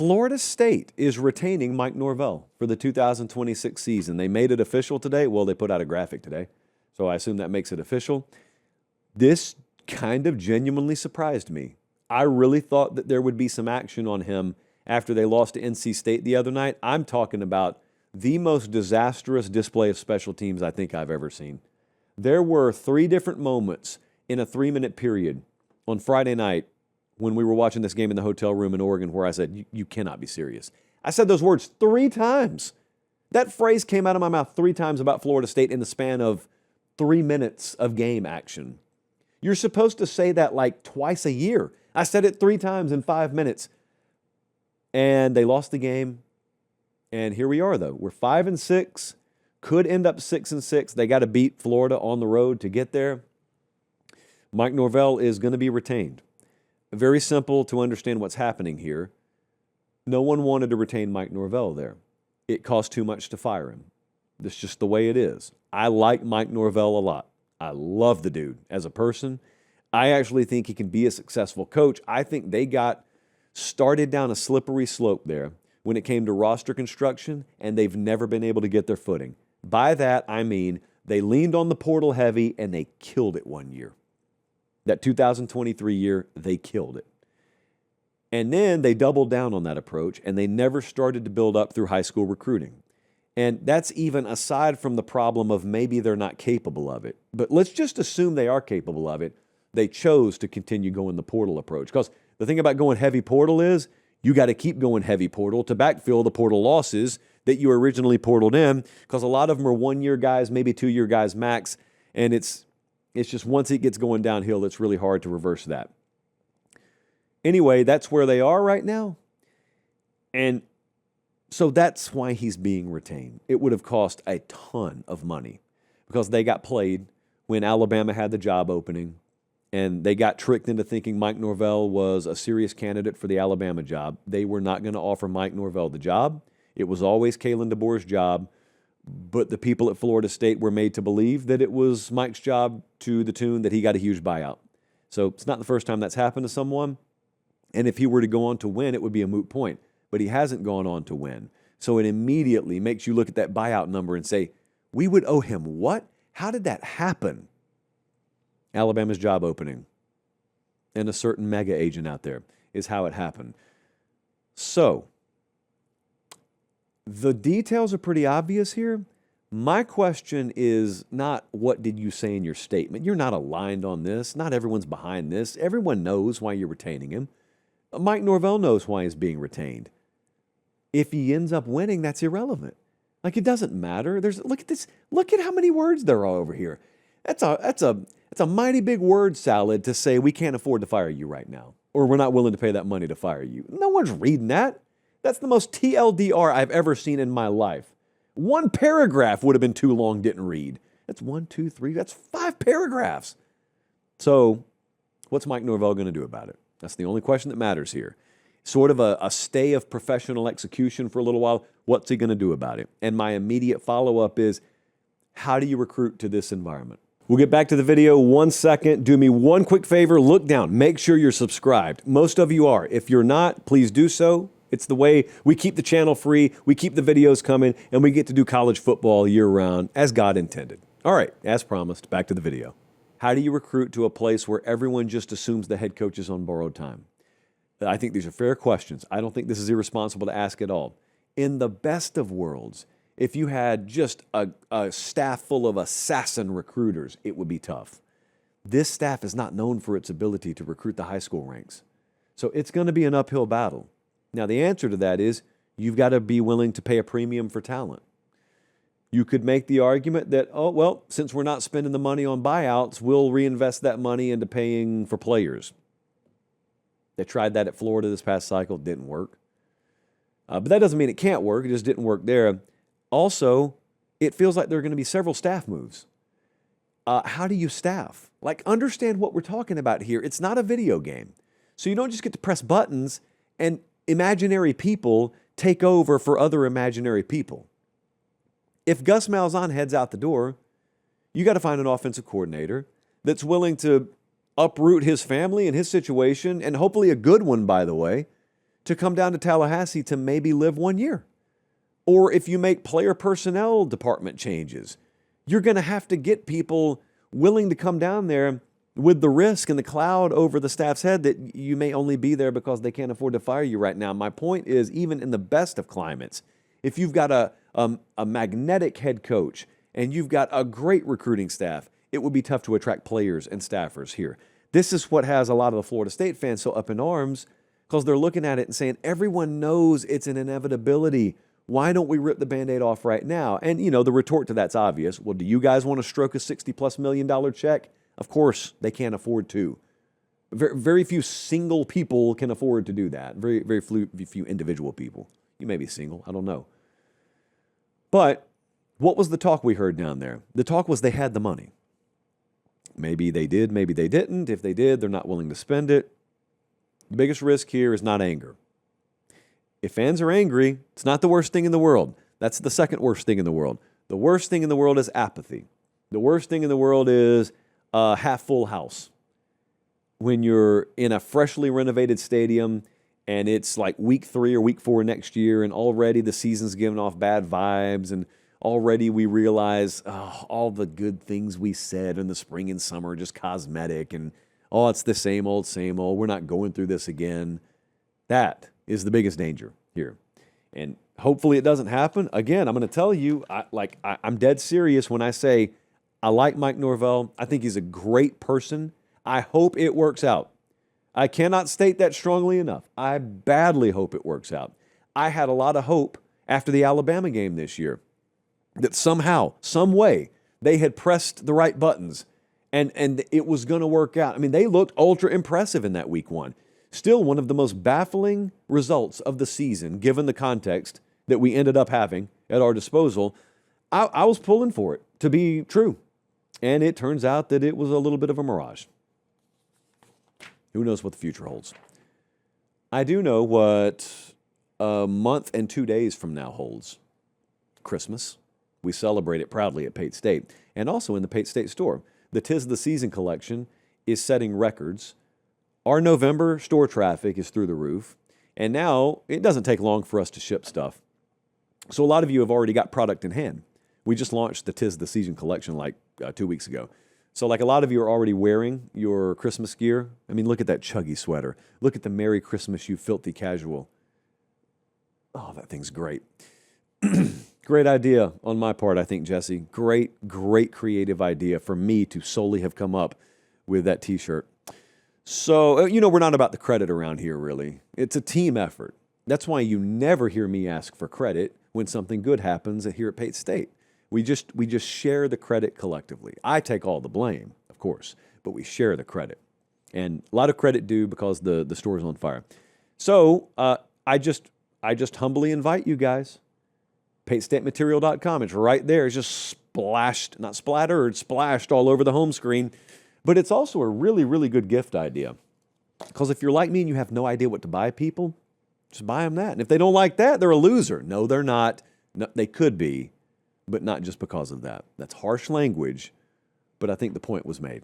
Florida State is retaining Mike Norvell for the 2026 season. They made it official today. Well, they put out a graphic today, so I assume that makes it official. This kind of genuinely surprised me. I really thought that there would be some action on him after they lost to NC State the other night. I'm talking about the most disastrous display of special teams I think I've ever seen. There were 3 different moments in a 3-minute period on Friday night when we were watching this game in the hotel room in Oregon where I said, you cannot be serious. I said those words 3 times. That phrase came out of my mouth 3 times about Florida State in the span of 3 minutes of game action. You're supposed to say that like twice a year. I said it 3 times in 5 minutes. And they lost the game. And here we are, though. We're 5-6, could end up 6-6. They got to beat Florida on the road to get there. Mike Norvell is going to be retained. Very simple to understand what's happening here. No one wanted to retain Mike Norvell there. It cost too much to fire him. That's just the way it is. I like Mike Norvell a lot. I love the dude as a person. I actually think he can be a successful coach. I think they got started down a slippery slope there when it came to roster construction, and they've never been able to get their footing. By that, I mean they leaned on the portal heavy, and they killed it one year. That 2023 year, they killed it. And then they doubled down on that approach, and they never started to build up through high school recruiting. And that's even aside from the problem of maybe they're not capable of it. But let's just assume they are capable of it. They chose to continue going the portal approach. Because the thing about going heavy portal is you got to keep going heavy portal to backfill the portal losses that you originally portaled in, because a lot of them are 1-year guys, maybe 2-year guys max. And it's just once it gets going downhill, it's really hard to reverse that. Anyway, that's where they are right now. And so that's why he's being retained. It would have cost a ton of money because they got played when Alabama had the job opening, and they got tricked into thinking Mike Norvell was a serious candidate for the Alabama job. They were not going to offer Mike Norvell the job. It was always Kalen DeBoer's job, but the people at Florida State were made to believe that it was Mike's job to the tune that he got a huge buyout. So it's not the first time that's happened to someone, and if he were to go on to win, it would be a moot point. But he hasn't gone on to win. So it immediately makes you look at that buyout number and say, we would owe him what? How did that happen? Alabama's job opening and a certain mega agent out there is how it happened. So the details are pretty obvious here. My question is not what did you say in your statement. You're not aligned on this. Not everyone's behind this. Everyone knows why you're retaining him. Mike Norvell knows why he's being retained. If he ends up winning, that's irrelevant. Like, it doesn't matter. Look at this. Look at how many words there are over here. That's a mighty big word salad to say we can't afford to fire you right now, or we're not willing to pay that money to fire you. No one's reading that. That's the most TLDR I've ever seen in my life. 1 paragraph would have been too long, didn't read. That's 1, 2, 3. That's 5 paragraphs. So what's Mike Norvell going to do about it? That's the only question that matters here. Sort of a stay of professional execution for a little while. What's he going to do about it? And my immediate follow-up is, how do you recruit to this environment? We'll get back to the video 1 second. Do me one quick favor. Look down. Make sure you're subscribed. Most of you are. If you're not, please do so. It's the way we keep the channel free, we keep the videos coming, and we get to do college football year-round as God intended. All right, as promised, back to the video. How do you recruit to a place where everyone just assumes the head coach is on borrowed time? I think these are fair questions. I don't think this is irresponsible to ask at all. In the best of worlds, if you had just a staff full of assassin recruiters, it would be tough. This staff is not known for its ability to recruit the high school ranks. So it's going to be an uphill battle. Now, the answer to that is you've got to be willing to pay a premium for talent. You could make the argument that, oh, well, since we're not spending the money on buyouts, we'll reinvest that money into paying for players. They tried that at Florida this past cycle. It didn't work. But that doesn't mean it can't work. It just didn't work there. Also, it feels like there are going to be several staff moves. How do you staff? Like, understand what we're talking about here. It's not a video game. So you don't just get to press buttons and imaginary people take over for other imaginary people. If Gus Malzahn heads out the door, you got to find an offensive coordinator that's willing to uproot his family and his situation, and hopefully a good one, by the way, to come down to Tallahassee to maybe live 1 year. Or if you make player personnel department changes, you're going to have to get people willing to come down there with the risk and the cloud over the staff's head that you may only be there because they can't afford to fire you right now. My point is, even in the best of climates, if you've got a magnetic head coach and you've got a great recruiting staff, it would be tough to attract players and staffers here. This is what has a lot of the Florida State fans so up in arms, because they're looking at it and saying, everyone knows it's an inevitability. Why don't we rip the Band-Aid off right now? And, the retort to that's obvious. Well, do you guys want to stroke a $60+ million check? Of course, they can't afford to. Very few single people can afford to do that. Very few individual people. You may be single. I don't know. But what was the talk we heard down there? The talk was they had the money. Maybe they did, maybe they didn't. If they did, they're not willing to spend it. The biggest risk here is not anger. If fans are angry, it's not the worst thing in the world. That's the second worst thing in the world. The worst thing in the world is apathy. The worst thing in the world is a half-full house. When you're in a freshly renovated stadium and it's like week 3 or week 4 next year and already the season's giving off bad vibes and already we realize all the good things we said in the spring and summer are just cosmetic and, it's the same old, we're not going through this again. That is the biggest danger here. And hopefully it doesn't happen. Again, I'm going to tell you, I'm dead serious when I say I like Mike Norvell. I think he's a great person. I hope it works out. I cannot state that strongly enough. I badly hope it works out. I had a lot of hope after the Alabama game this year that somehow, some way, they had pressed the right buttons and it was going to work out. I mean, they looked ultra impressive in that week 1. Still one of the most baffling results of the season, given the context that we ended up having at our disposal. I was pulling for it to be true. And it turns out that it was a little bit of a mirage. Who knows what the future holds? I do know what a month and 2 days from now holds. Christmas. We celebrate it proudly at Pate State and also in the Pate State store. The 'Tis the Season collection is setting records. Our November store traffic is through the roof. And now it doesn't take long for us to ship stuff. So a lot of you have already got product in hand. We just launched the 'Tis the Season collection 2 weeks ago. So a lot of you are already wearing your Christmas gear. I mean, look at that chuggy sweater. Look at the Merry Christmas, you filthy casual. Oh, that thing's great. Great idea on my part, I think, Jesse. Great creative idea for me to solely have come up with that T-shirt. So, we're not about the credit around here, really. It's a team effort. That's why you never hear me ask for credit when something good happens here at Pate State. We just share the credit collectively. I take all the blame, of course, but we share the credit. And a lot of credit due because the store is on fire. So I just humbly invite you guys, PateStateMaterial.com. It's right there. It's just splashed, not splattered, splashed all over the home screen. But it's also a really, really good gift idea. Because if you're like me and you have no idea what to buy people, just buy them that. And if they don't like that, they're a loser. No, they're not. No, they could be, but not just because of that. That's harsh language, but I think the point was made.